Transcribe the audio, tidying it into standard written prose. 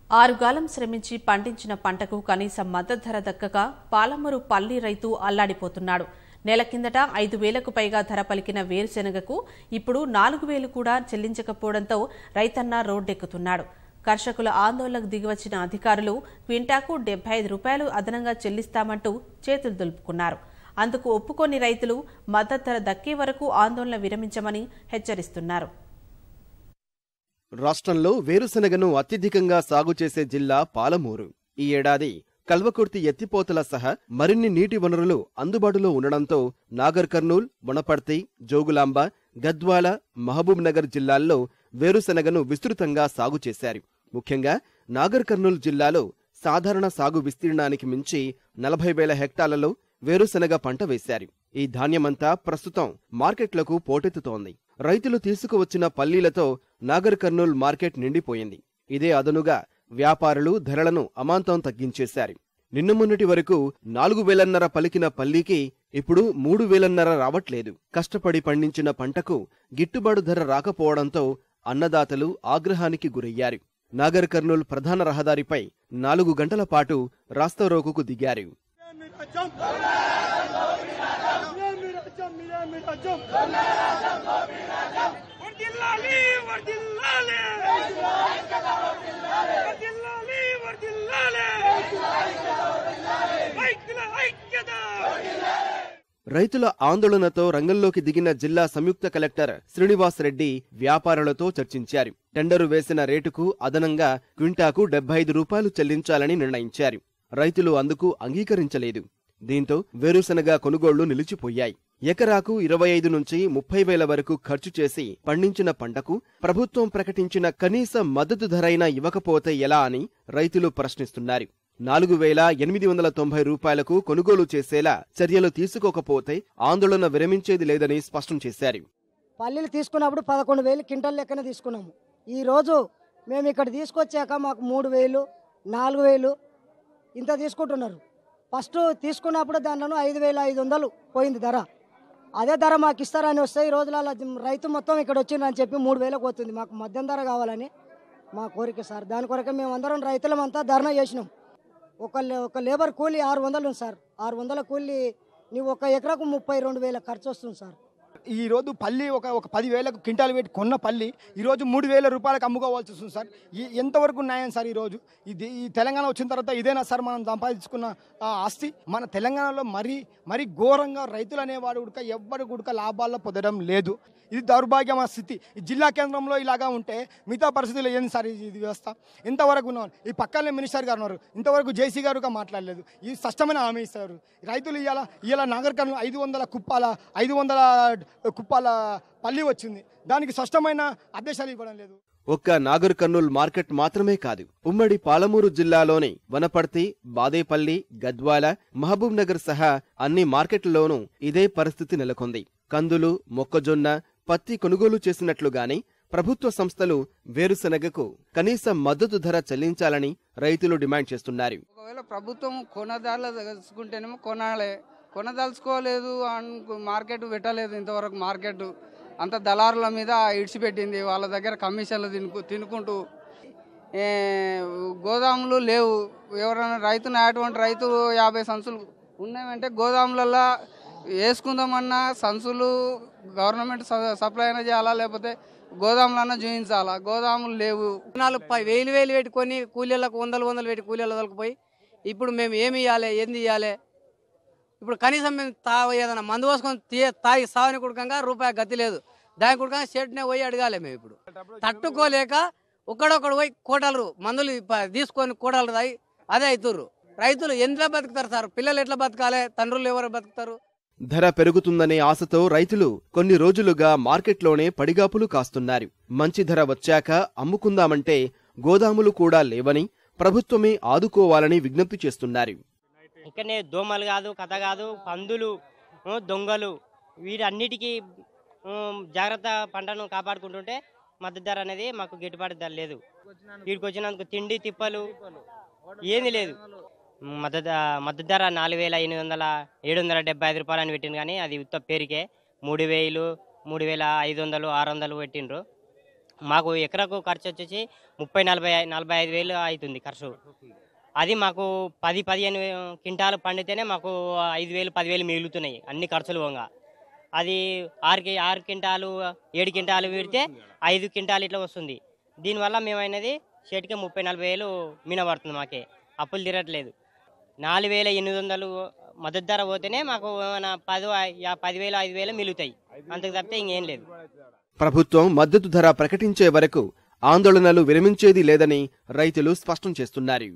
ఆరుగాలం శ్రమించి పండించిన పంటకు కనీస మద్దతు ధర దక్కక పాలమూరు పల్లి రైతు అల్లాడిపోతున్నాడు. నెల కిందట 5,000కు పైగా ధర పలికిన వేరుశెనగకు ఇప్పుడు 4,000 కూడా చెల్లించకపోవడంతో రైతన్న రోడ్డెక్కుతున్నాడు. కర్షకుల ఆందోళనకు దిగివచ్చిన అధికారులు క్వింటాకు 75 రూపాయలు అదనంగా చెల్లిస్తామంటూ చేతులు దులుపుకున్నారు. అందుకు ఒప్పుకోని రైతులు మద్దతు ధర దక్కే వరకు ఆందోళన విరమించమని హెచ్చరిస్తున్నారు. రాష్ట్రంలో వేరుశెనగను అత్యధికంగా సాగు చేసే జిల్లా పాలమూరు. ఈ ఏడాది కల్వకుర్తి ఎత్తిపోతల సహా మరిన్ని నీటి వనరులు అందుబాటులో ఉండడంతో నాగర్ కర్నూల్, వనపర్తి, జోగులాంబ, గద్వాల, మహబూబ్ నగర్ జిల్లాల్లో వేరుశెనగను విస్తృతంగా సాగు చేశారు. ముఖ్యంగా నాగర్ కర్నూల్ జిల్లాలో సాధారణ సాగు విస్తీర్ణానికి మించి 40,000 హెక్టార్లలో వేరుశెనగ పంట వేశారు. ఈ ధాన్యమంతా ప్రస్తుతం మార్కెట్లకు పోటెత్తుతోంది. రైతులు తీసుకువచ్చిన పల్లీలతో నాగర్ కర్నూల్ మార్కెట్ నిండిపోయింది. ఇదే అదనుగా వ్యాపారులు ధరలను అమాంతం తగ్గించేశారు. నిన్న మొన్నటి వరకు 4,500 పలికిన పల్లీకి ఇప్పుడు 3,500 రావట్లేదు. కష్టపడి పండించిన పంటకు గిట్టుబాటు ధర రాకపోవడంతో అన్నదాతలు ఆగ్రహానికి గురయ్యారు. నాగర్ కర్నూల్ ప్రధాన రహదారిపై 4 గంటల పాటు రాస్తారోకోకు దిగారు. రైతుల ఆందోళనతో రంగంలోకి దిగిన జిల్లా సంయుక్త కలెక్టర్ శ్రీనివాస్ రెడ్డి వ్యాపారులతో చర్చించారు. టెండరు వేసిన రేటుకు అదనంగా క్వింటాకు 75 రూపాయలు చెల్లించాలని నిర్ణయించారు. రైతులు అందుకు అంగీకరించలేదు. దీంతో వేరుశెనగ కొనుగోళ్లు నిలిచిపోయాయి. ఎకరాకు 25 నుంచి 30,000 వరకు ఖర్చు చేసి పండించిన పంటకు ప్రభుత్వం ప్రకటించిన కనీస మద్దతు ధరైనా ఇవ్వకపోతే ఎలా అని రైతులు ప్రశ్నిస్తున్నారు. 4,890 రూపాయలకు కొనుగోలు చేసేలా చర్యలు తీసుకోకపోతే ఆందోళన విరమించేది లేదని స్పష్టం చేశారు. పల్లీలు తీసుకున్నప్పుడు 11,000 క్వింటల్ లెక్కన తీసుకున్నాము. ఈ రోజు మేము ఇక్కడ తీసుకొచ్చాక మాకు 3,000, 4,000 ఇంత తీసుకుంటున్నారు. ఫస్ట్ తీసుకున్నప్పుడు దాంట్లో 5,500 పోయింది ధర. అదే ధర మాకు ఇస్తారని వస్తే ఈ రోజులలో రైతు మొత్తం ఇక్కడ వచ్చిందని చెప్పి 3,000 పోతుంది. మాకు మధ్యం ధర కావాలని మా కోరిక సార్. దాని కొరకే మేము అందరం రైతులమంతా ధర్నా చేసినాం. ఒక లేబర్ కూలీ 600 ఉంది సార్. 600 కూలీ నీవు ఒక ఎకరాకు 32,000 ఖర్చు వస్తుంది సార్. ఈరోజు పల్లి ఒక 10,000కు క్వింటాలు పెట్టి కొన్న పల్లి ఈరోజు 3,000 రూపాయలకు అమ్ముకోవాల్సి వస్తుంది సార్. ఎంతవరకు న్యాయం సార్? ఈ తెలంగాణ వచ్చిన తర్వాత ఇదేనా సార్ మనం సంపాదించుకున్న ఆస్తి? మన తెలంగాణలో మరీ ఘోరంగా రైతులు అనేవాడు ఎవ్వరు కూడా లాభాల్లో పొందడం లేదు. ఇది దౌర్భాగ్యం ఆ స్థితి. ఈ జిల్లా కేంద్రంలో ఇలాగా ఉంటే మిగతా పరిస్థితులు ఏంది సార్ ఇది వ్యవస్థ? ఇంతవరకు ఉన్నారు. ఈ పక్కనే మినిస్టర్ గారు ఉన్నారు, ఇంతవరకు జేసీ గారుగా మాట్లాడలేదు. ఈ స్పష్టమైన హామీ ఇస్తారు. రైతులు ఇవాళ నాగర్ కర్నూల్ 500 కుప్పాల పల్లి వచ్చింది. దానికి స్పష్టమైన ఆదేశాలు ఇవ్వడం లేదు. ఒక్క నాగర్ కర్నూల్ మార్కెట్ మాత్రమే కాదు, ఉమ్మడి పాలమూరు జిల్లాలోని వనపర్తి, బాదేపల్లి, గద్వాల, మహబూబ్ నగర్ సహా అన్ని మార్కెట్లలోనూ ఇదే పరిస్థితి నెలకొంది. కందులు, మొక్కజొన్న, పత్తి కొనుగోలు చేసినట్లుగానే ప్రభుత్వ సంస్థలు వేరుశెనగకు కనీస మద్దతు ధర చెల్లించాలని రైతులు డిమాండ్ చేస్తున్నారు. ఒకవేళ ప్రభుత్వం కొనదలుచుకుంటేనేమో కొనదలుచుకోలేదు, మార్కెట్ పెట్టలేదు. ఇంతవరకు మార్కెట్ అంత దళారుల మీద ఇడిచిపెట్టింది. వాళ్ళ దగ్గర కమిషన్లు తినుకుంటూ గోదాములు లేవు. ఎవరైనా అటువంటి రైతు 50 సంచులు ఉన్నాయంటే గోదాములలో వేసుకుందామన్నా సంచులు గవర్నమెంట్ సప్లై అయినా చేయాలా, లేకపోతే గోదాములన్నా చూపించాలా. గోదాములు లేవు. 4,000 పెట్టుకొని కూలీలకు 100 పెట్టి కూలీలు తొలగిపోయి ఇప్పుడు మేము ఏమి ఇవ్వాలి, ఏంది ఇవ్వాలి? ఇప్పుడు కనీసం మేము ఏదైనా మందు పోసుకొని తాగి సావని కుడకంగా రూపాయి గతి లేదు. దాని కుడకంగా షెడ్నే పోయి అడగాలి. మేము ఇప్పుడు తట్టుకోలేక ఒక్కడొక్కడు పోయి కోటలు మందులు తీసుకొని కోటలు తాగి అదే అవుతుర్రు. రైతులు ఎందులో బతుకుతారు సార్? పిల్లలు ఎట్లా బతకాలి? తండ్రులు ఎవరు బతుకుతారు? ధర పెరుగుతుందనే ఆశతో రైతులు కొన్ని రోజులుగా మార్కెట్లోనే పడిగాపులు కాస్తున్నారు. మంచి ధర వచ్చాక అమ్ముకుందామంటే గోదాములు కూడా లేవని ప్రభుత్వమే ఆదుకోవాలని విజ్ఞప్తి చేస్తున్నారు. ఇక్కడనే దోమలు కాదు, కథ కాదు, పందులు, దొంగలు వీటన్నిటికీ జాగ్రత్త పంటను కాపాడుకుంటుంటే మద్దతు ధర అనేది మాకు గిట్టుబాటు ధర లేదు. వీడికి వచ్చినందుకు తిండి తిప్పలు ఏంది లేదు. మద్దతు ధర 4,775 రూపాయలు అని పెట్టింది, కానీ అది ఉత్త పేరుకే 3,000, 3,500, 600 పెట్టిండ్రు. మాకు ఎకరకు ఖర్చు వచ్చేసి 30-40-45 వేలు అవుతుంది ఖర్చు. అది మాకు 10-15 క్వింటాలు పండితేనే మాకు 5,000-10,000 మిగులుతున్నాయి అన్ని ఖర్చులు పోగా. అది 6 క్వింటాలు 7 క్వింటాలు వీడితే 5 క్వింటాలు ఇట్లా వస్తుంది. దీనివల్ల మేమైనది షేట్కి 30-40 వేలు మినబడుతుంది. మాకే అప్పులు తిరగట్లేదు. 4,800 మద్దతు ధర పోతేనే మాకు 10,000-5,000 మిగులుతాయి. అంతకు తప్పితే ఇంకేం లేదు. ప్రభుత్వం మద్దతు ధర ప్రకటించే వరకు ఆందోళనలు విరమించేది లేదని రైతులు స్పష్టం చేస్తున్నారు.